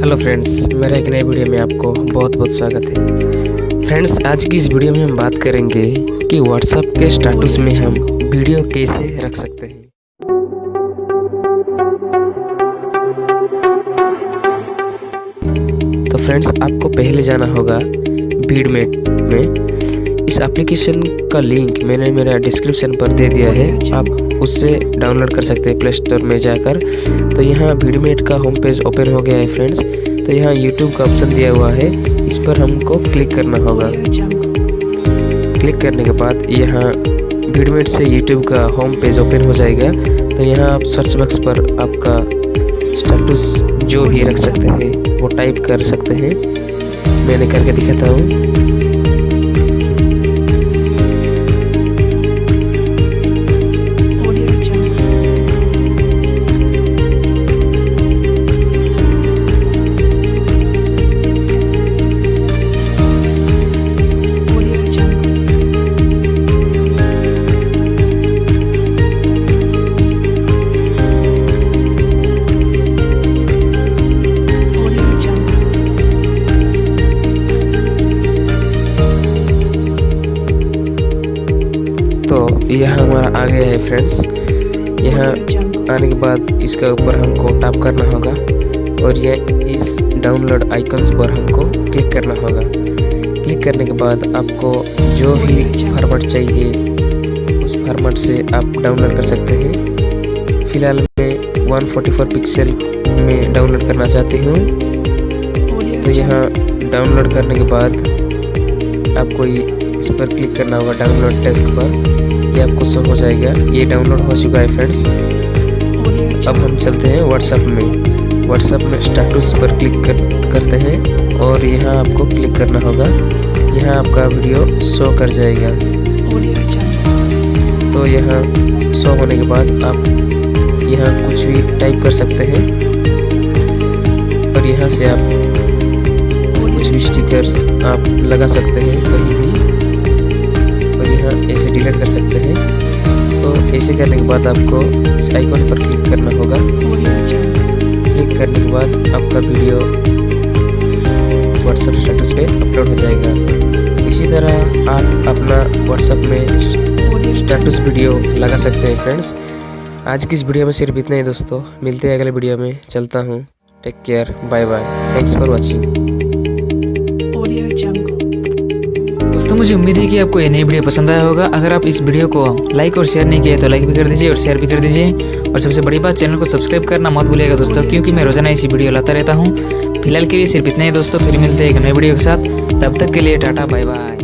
Hello friends, मेरे एक नए वीडियो में आपको बहुत बहुत स्वागत है। फ्रेंड्स, आज की इस वीडियो में हम बात करेंगे कि व्हाट्सएप के स्टेटस में हम वीडियो कैसे रख सकते हैं। तो फ्रेंड्स, आपको पहले जाना होगा वीडमेट में। इस एप्लीकेशन का लिंक मैंने मेरा डिस्क्रिप्शन पर दे दिया है, आप उससे डाउनलोड कर सकते हैं प्ले स्टोर में जाकर। तो यहाँ वीडमेट का होम पेज ओपन हो गया है फ्रेंड्स। तो यहाँ यूट्यूब का ऑप्शन दिया हुआ है, इस पर हमको क्लिक करना होगा। क्लिक करने के बाद यहाँ वीडमेट से यूट्यूब का होम पेज ओपन हो जाएगा। तो यहाँ आप सर्च बॉक्स पर आपका स्टेटस जो भी रख सकते हैं वो टाइप कर सकते हैं। मैंने करके दिखाता हूँ। तो यह हमारा आ गया है फ्रेंड्स। यहाँ आने के बाद इसका ऊपर हमको टैप करना होगा और यह इस डाउनलोड आइकन्स पर हमको क्लिक करना होगा। क्लिक करने के बाद आपको जो भी फॉर्मेट चाहिए उस फॉर्मेट से आप डाउनलोड कर सकते हैं। फिलहाल मैं 144 पिक्सल में डाउनलोड करना चाहती हूँ। तो यहाँ डाउनलोड करने के बाद आपको इस पर क्लिक करना होगा, डाउनलोड डेस्क पर। ये आपको शो हो जाएगा। ये डाउनलोड हो चुका है फ्रेंड्स। अब हम चलते हैं व्हाट्सएप में। व्हाट्सएप में स्टेटस पर क्लिक करते हैं और यहाँ आपको क्लिक करना होगा। यहाँ आपका वीडियो शो कर जाएगा। तो यहाँ शो होने के बाद आप यहाँ कुछ भी टाइप कर सकते हैं और यहाँ से आप कुछ भी स्टिकर्स आप लगा सकते हैं कहीं भी, और यहाँ ऐसे डिलीट कर सकते हैं। तो ऐसे करने के बाद आपको इस आइकन पर क्लिक करना होगा। क्लिक करने के बाद आपका वीडियो व्हाट्सएप स्टेटस पे अपलोड हो जाएगा। इसी तरह आप अपना व्हाट्सएप में स्टेटस वीडियो लगा सकते हैं फ्रेंड्स। आज की इस वीडियो में सिर्फ इतना ही दोस्तों। मिलते हैं अगले वीडियो में। चलता हूँ। Take care, bye bye, thanks for watching. दोस्तों, मुझे उम्मीद है कि आपको ये नई वीडियो पसंद आया होगा। अगर आप इस वीडियो को लाइक और शेयर नहीं किए तो लाइक भी कर दीजिए और शेयर भी कर दीजिए। और सबसे बड़ी बात, चैनल को सब्सक्राइब करना मत भूलिएगा दोस्तों, क्योंकि मैं रोजाना ऐसी वीडियो लाता रहता हूँ। फिलहाल के लिए सिर्फ इतना ही दोस्तों। फिर मिलते हैं एक नई वीडियो के साथ। तब तक के लिए टाटा, बाय बाय।